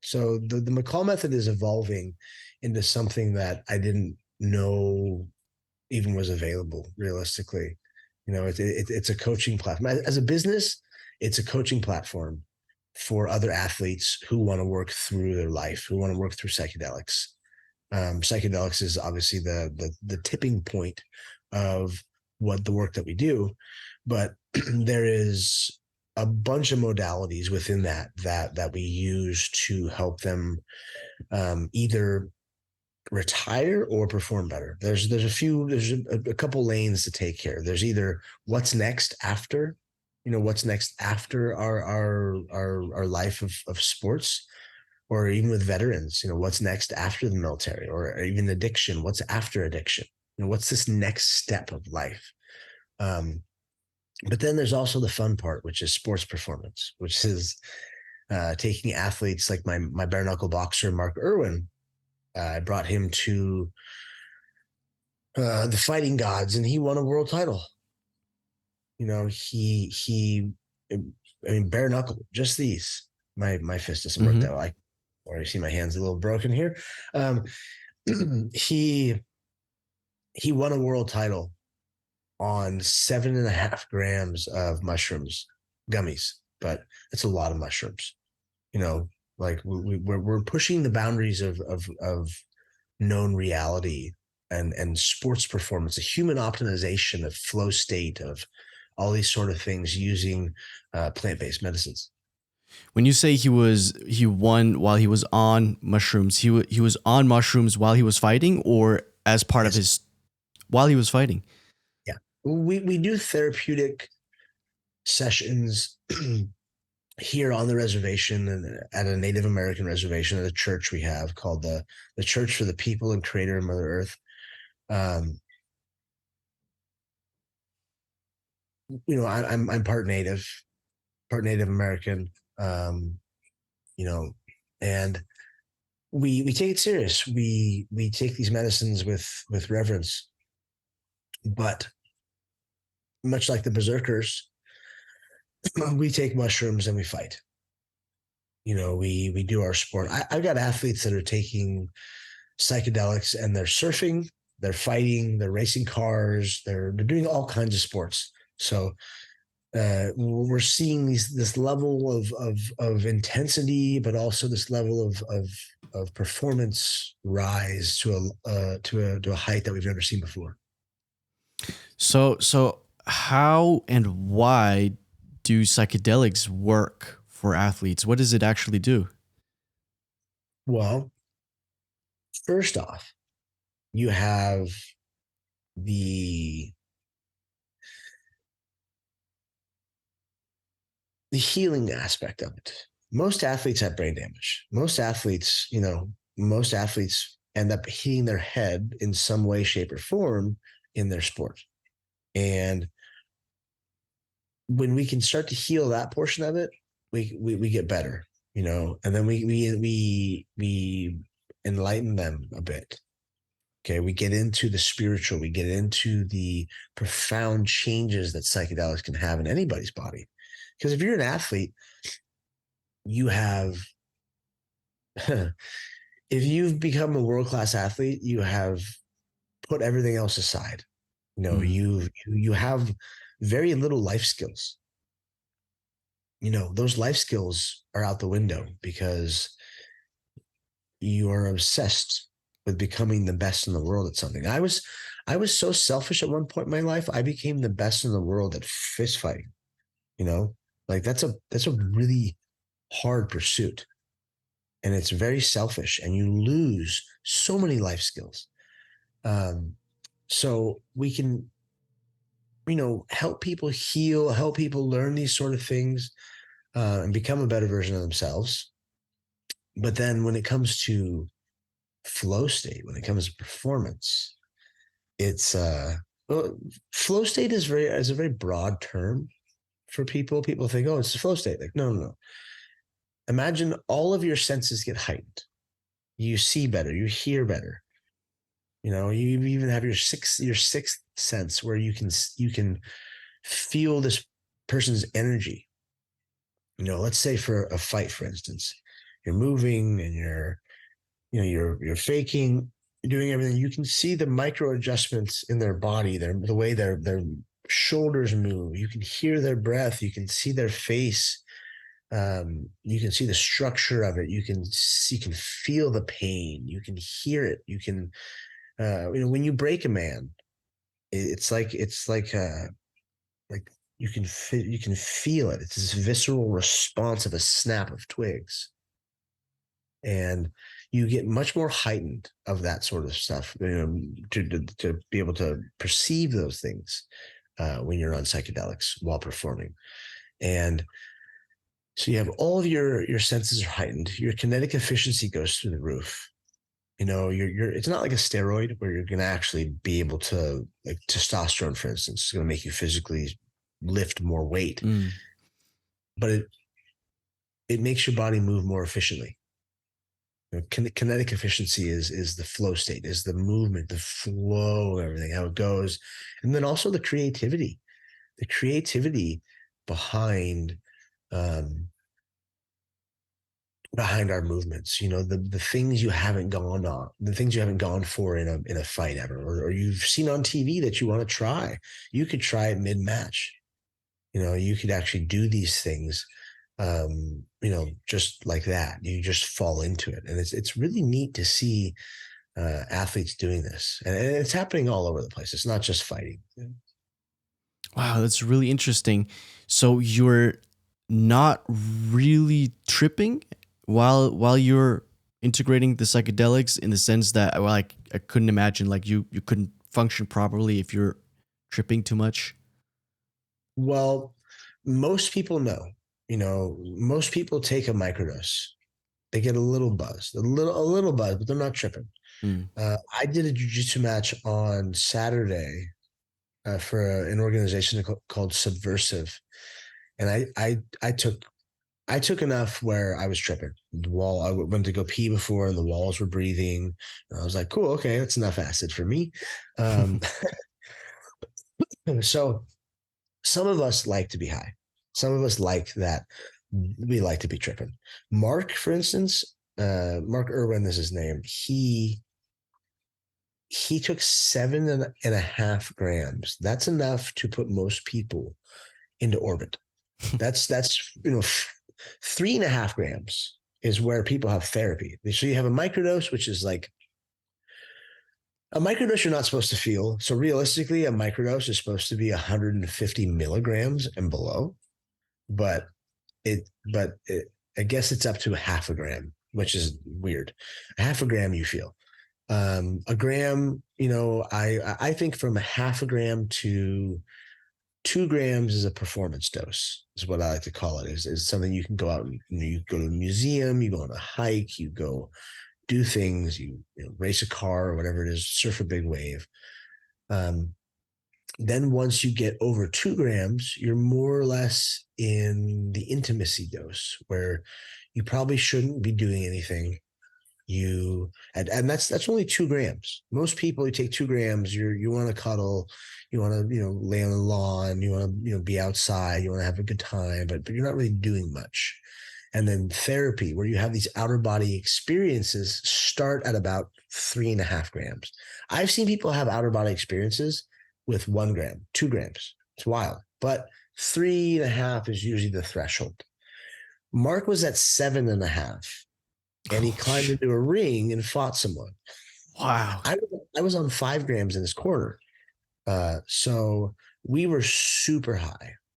So the McCall method is evolving into something that I didn't know even was available realistically. It's a coaching platform. As a business, it's a coaching platform for other athletes who want to work through their life, who want to work through psychedelics. Psychedelics is obviously the tipping point of what the work that we do, but there is a bunch of modalities within that we use to help them either retire or perform better. There's a couple lanes to take here. There's either what's next after, what's next after our life of sports, or even with veterans, what's next after the military, or even addiction, what's after addiction, what's this next step of life. But then there's also the fun part, which is sports performance, which is taking athletes like my bare knuckle boxer, Mark Irwin. I brought him to the fighting gods, and he won a world title. I mean, bare knuckle, just these. My fist isn't worked out. I already see my hands a little broken here. He won a world title on 7.5 grams of mushrooms, gummies, but it's a lot of mushrooms. Like we're pushing the boundaries of known reality and sports performance, a human optimization of flow state, of all these sort of things using plant-based medicines. When you say he won while he was on mushrooms, he was on mushrooms while he was fighting, or as part of his while he was fighting? Yeah, we do therapeutic sessions here on the reservation, and at a Native American reservation at a church we have called the Church for the People and Creator of Mother Earth. I'm part Native American, and we take it serious. We take these medicines with reverence, but much like the berserkers, we take mushrooms and we fight. We do our sport. I've got athletes that are taking psychedelics and they're surfing, they're fighting, they're racing cars, they're doing all kinds of sports. So we're seeing this level of intensity, but also this level of performance rise to a height that we've never seen before. So how and why do psychedelics work for athletes? What does it actually do? Well, first off, you have the healing aspect of it. Most athletes have brain damage. Most athletes end up hitting their head in some way, shape, or form in their sport. And when we can start to heal that portion of it, we get better, and then we enlighten them a bit. Okay, we get into the spiritual, we get into the profound changes that psychedelics can have in anybody's body. Because if you're an athlete, you have, if you've become a world-class athlete, you have put everything else aside. You have very little life skills. Those life skills are out the window because you are obsessed with becoming the best in the world at something. I was so selfish at one point in my life. I became the best in the world at fist fighting. Like that's a really hard pursuit, and it's very selfish, and you lose so many life skills. So we can, help people heal, help people learn these sort of things, and become a better version of themselves. But then when it comes to flow state, when it comes to performance, it's flow state is a very broad term for people. People think, oh, it's the flow state. Like, no. Imagine all of your senses get heightened. You see better, you hear better. You even have your sixth sense where you can feel this person's energy. Let's say for a fight, for instance, you're moving and you're faking, you're doing everything. You can see the micro adjustments in their body, the way their shoulders move. You can hear their breath. You can see their face. You can see the structure of it. You can feel the pain. You can hear it. You can, when you break a man, it's like you can feel it. It's this visceral response of a snap of twigs, and you get much more heightened of that sort of stuff, to be able to perceive those things when you're on psychedelics while performing. And so you have all of your senses are heightened. Your kinetic efficiency goes through the roof. You're it's not like a steroid where you're going to actually be able to, like testosterone, for instance, is going to make you physically lift more weight, Mm. but it makes your body move more efficiently. Kinetic efficiency is the flow state, is the movement, the flow, everything, how it goes. And then also the creativity behind, um, behind our movements, the things you haven't gone on, the things you haven't gone for in a fight ever, or you've seen on TV that you want to try. You could try it mid-match. You could actually do these things, just like that. You just fall into it. And it's really neat to see athletes doing this. And it's happening all over the place. It's not just fighting. Wow, that's really interesting. So you're not really tripping while you're integrating the psychedelics, in the sense that, well, like, I couldn't imagine, like, you couldn't function properly if you're tripping too much. Well, most people know, most people take a microdose. They get a little buzz, a little buzz, but they're not tripping. Mm. I did a jujitsu match on Saturday for an organization called Subversive, and I took enough where I was tripping. The wall, I went to go pee before, and the walls were breathing. And I was like, cool, okay, that's enough acid for me. Um, so some of us like to be high. Some of us like that. We like to be tripping. Mark, for instance, Mark Irwin is his name. He took 7.5 grams. That's enough to put most people into orbit. That's 3.5 grams is where people have therapy. So you have a microdose, which is like a microdose you're not supposed to feel. So realistically, a microdose is supposed to be 150 milligrams and below, but I guess it's up to half a gram, which is weird. A half a gram you feel. A gram, I think from a half a gram to 2 grams is a performance dose, is what I like to call it. Is something you can go out and, you go to a museum, you go on a hike, you go do things, race a car or whatever it is, surf a big wave. Um, then once you get over 2 grams, you're more or less in the intimacy dose, where you probably shouldn't be doing anything. And that's only 2 grams. Most people, you take 2 grams, you want to cuddle, you want to lay on the lawn, you want to be outside, you want to have a good time, but you're not really doing much. And then therapy, where you have these outer body experiences, start at about 3.5 grams. I've seen people have outer body experiences with 1 gram, 2 grams. It's wild, but 3.5 is usually the threshold. Mark was at 7.5, and he climbed into a ring and fought someone. Wow. I was on 5 grams in his corner. So we were super high.